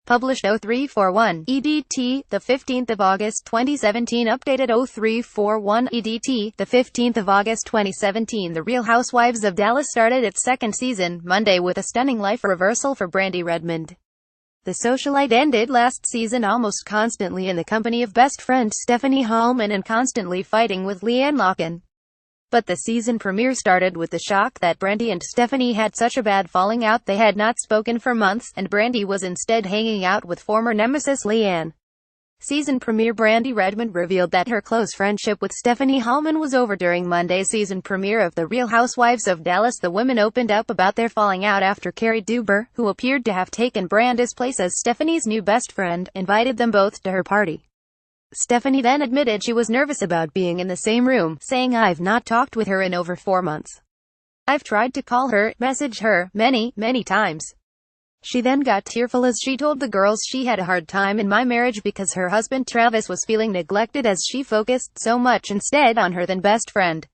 Published 0341 EDT, the 15th of August 2017. Updated 0341 EDT, the 15th of August 2017. The Real Housewives of Dallas started its second season Monday with a stunning life reversal for Brandi Redmond. The socialite ended last season almost constantly in the company of best friend Stephanie Hollman and constantly fighting with Leanne Locken. But the season premiere started with the shock that Brandi and Stephanie had such a bad falling out they had not spoken for months, and Brandi was instead hanging out with former nemesis Leanne. Season premiere Brandi Redmond revealed that her close friendship with Stephanie Hollman was over during Monday's season premiere of The Real Housewives of Dallas. The women opened up about their falling out after Carrie Duber, who appeared to have taken Brandi's place as Stephanie's new best friend, invited them both to her party. Stephanie then admitted she was nervous about being in the same room, saying, "I've not talked with her in over 4 months. I've tried to call her, message her, many times." She then got tearful as she told the girls she had a hard time in my marriage because her husband Travis was feeling neglected as she focused so much instead on her than best friend.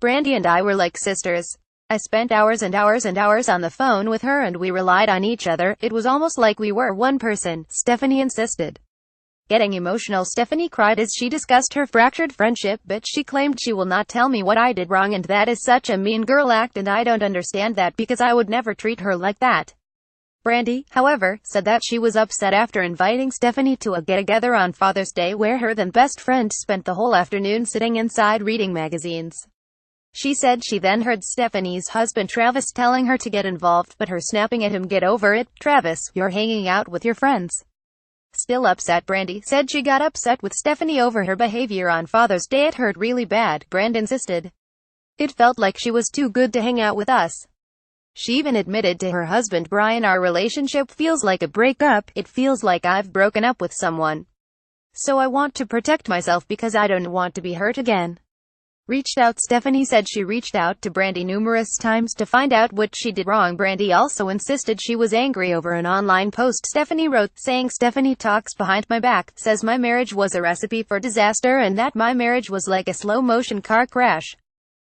"Brandi and I were like sisters. I spent hours and hours and hours on the phone with her and we relied on each other. It was almost like we were one person," Stephanie insisted. Getting emotional, Stephanie cried as she discussed her fractured friendship, but she claimed she will not tell me what I did wrong and that is such a mean girl act and I don't understand that because I would never treat her like that. Brandi, however, said that she was upset after inviting Stephanie to a get-together on Father's Day where her then best friend spent the whole afternoon sitting inside reading magazines. She said she then heard Stephanie's husband Travis telling her to get involved, but her snapping at him, "Get over it, Travis, you're hanging out with your friends." Still upset, Brandi said she got upset with Stephanie over her behavior on Father's Day. "It hurt really bad," Brandi insisted. "It felt like she was too good to hang out with us." She even admitted to her husband Brian, "Our relationship feels like a breakup. It feels like I've broken up with someone. So I want to protect myself because I don't want to be hurt again." Stephanie said she reached out to Brandi numerous times to find out what she did wrong. Brandi also insisted she was angry over an online post Stephanie wrote, saying, "Stephanie talks behind my back, says my marriage was a recipe for disaster and that my marriage was like a slow-motion car crash.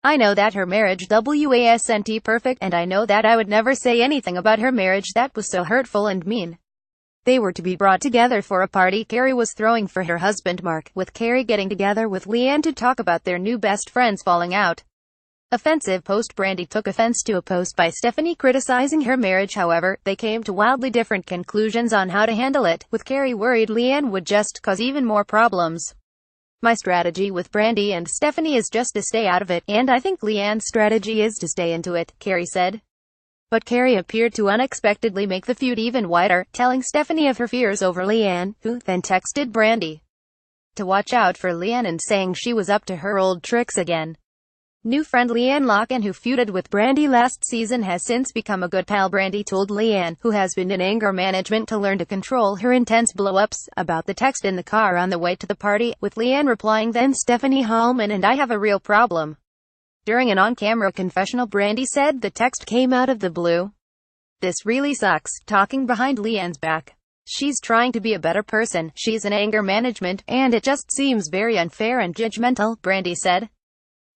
I know that her marriage wasn't perfect, and I know that I would never say anything about her marriage that was so hurtful and mean." They were to be brought together for a party Carrie was throwing for her husband Mark, with Carrie getting together with Leanne to talk about their new best friends falling out. Offensive post Brandi took offense to a post by Stephanie criticizing her marriage. However, they came to wildly different conclusions on how to handle it, with Carrie worried Leanne would just cause even more problems. "My strategy with Brandi and Stephanie is just to stay out of it, and I think Leanne's strategy is to stay into it," Carrie said. But Carrie appeared to unexpectedly make the feud even wider, telling Stephanie of her fears over Leanne, who then texted Brandi to watch out for Leanne and saying she was up to her old tricks again. New friend Leanne Locken, who feuded with Brandi last season, has since become a good pal. Brandi told Leanne, who has been in anger management, to learn to control her intense blow-ups, about the text in the car on the way to the party, with Leanne replying, "Then Stephanie Hollman and I have a real problem." During an on-camera confessional, Brandi said the text came out of the blue. "This really sucks, talking behind Leanne's back. She's trying to be a better person, she's in anger management, and it just seems very unfair and judgmental," Brandi said.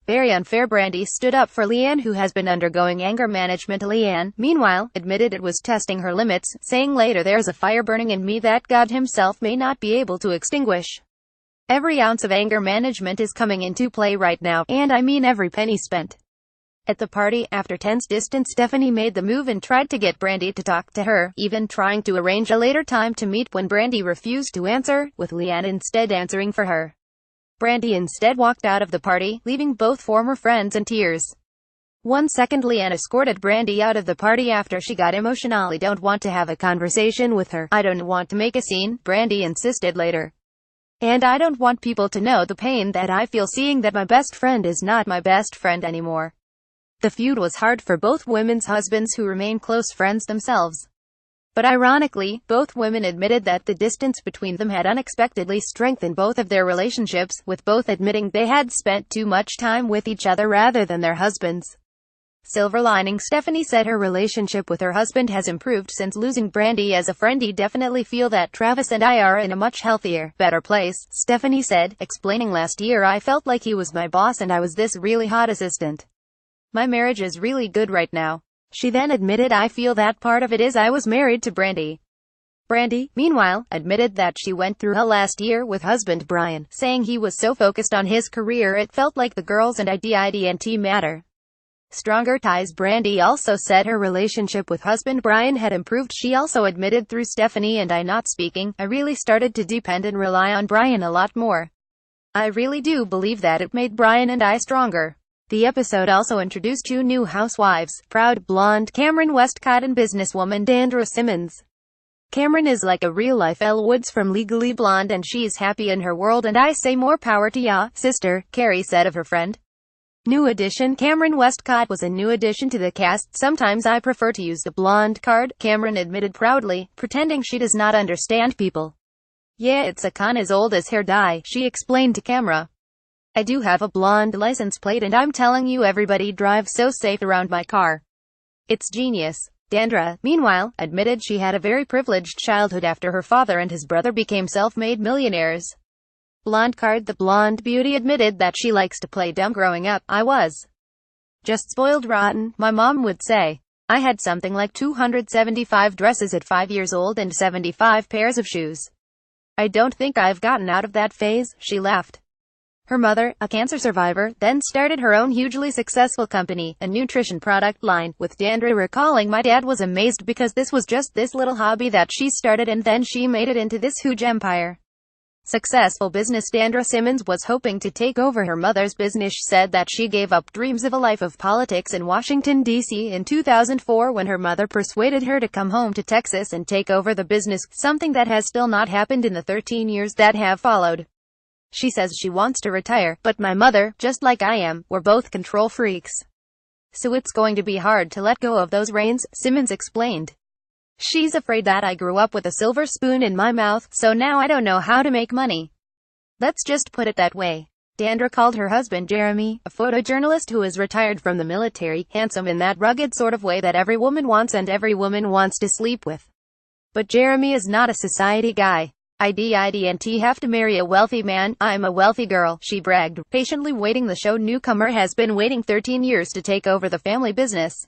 "Very unfair." Brandi stood up for Leanne, who has been undergoing anger management. Leanne, meanwhile, admitted it was testing her limits, saying later, "There's a fire burning in me that God himself may not be able to extinguish. Every ounce of anger management is coming into play right now, and I mean every penny spent." At the party, after tense distance, Stephanie made the move and tried to get Brandi to talk to her, even trying to arrange a later time to meet when Brandi refused to answer, with Leanne instead answering for her. Brandi instead walked out of the party, leaving both former friends in tears. 1 second Leanne escorted Brandi out of the party after she got emotional. "I don't want to have a conversation with her. I don't want to make a scene," Brandi insisted later. "And I don't want people to know the pain that I feel seeing that my best friend is not my best friend anymore." The feud was hard for both women's husbands, who remain close friends themselves. But ironically, both women admitted that the distance between them had unexpectedly strengthened both of their relationships, with both admitting they had spent too much time with each other rather than their husbands. Silver lining, Stephanie said her relationship with her husband has improved since losing Brandi as a friend. "I definitely feel that Travis and I are in a much healthier, better place," Stephanie said, explaining, "Last year I felt like he was my boss and I was this really hot assistant. My marriage is really good right now." She then admitted, "I feel that part of it is I was married to Brandi. Brandi, meanwhile, admitted that she went through hell last year with husband Brian, saying he was so focused on his career it felt like the girls and didn't matter. Stronger ties. Brandi also said her relationship with husband Brian had improved. She also admitted, through Stephanie and I not speaking, I really started to depend and rely on Brian a lot more. I really do believe that it made Brian and I stronger. The episode also introduced two new housewives, proud blonde Cameron Westcott and businesswoman Dandra Simmons. Cameron is like a real-life Elle Woods from Legally Blonde, and she's happy in her world, and I say more power to ya, sister, Carrie said of her friend. New addition. Cameron Westcott was a new addition to the cast. Sometimes I prefer to use the blonde card, Cameron admitted proudly, pretending she does not understand people. Yeah, it's a con as old as hair dye, she explained to camera. I do have a blonde license plate and I'm telling you, everybody drives so safe around my car. It's genius. Dandra, meanwhile, admitted she had a very privileged childhood after her father and his brother became self-made millionaires. Blonde card. The blonde beauty admitted that she likes to play dumb growing up. I was just spoiled rotten, my mom would say. I had something like 275 dresses at 5 years old and 75 pairs of shoes. I don't think I've gotten out of that phase, she laughed. Her mother, a cancer survivor, then started her own hugely successful company, a nutrition product line, with Dandra recalling, my dad was amazed because this was just this little hobby that she started and then she made it into this huge empire. Successful business. Dandra Simmons was hoping to take over her mother's business, said that she gave up dreams of a life of politics in Washington, D.C. in 2004 when her mother persuaded her to come home to Texas and take over the business, something that has still not happened in the 13 years that have followed. She says she wants to retire, but my mother, just like I am, we're both control freaks. So it's going to be hard to let go of those reins, Simmons explained. She's afraid that I grew up with a silver spoon in my mouth, so now I don't know how to make money. Let's just put it that way. Dandra called her husband Jeremy, a photojournalist who is retired from the military, handsome in that rugged sort of way that every woman wants and every woman wants to sleep with. But Jeremy is not a society guy. I didn't have to marry a wealthy man, I'm a wealthy girl, she bragged, patiently waiting. The show newcomer has been waiting 13 years to take over the family business.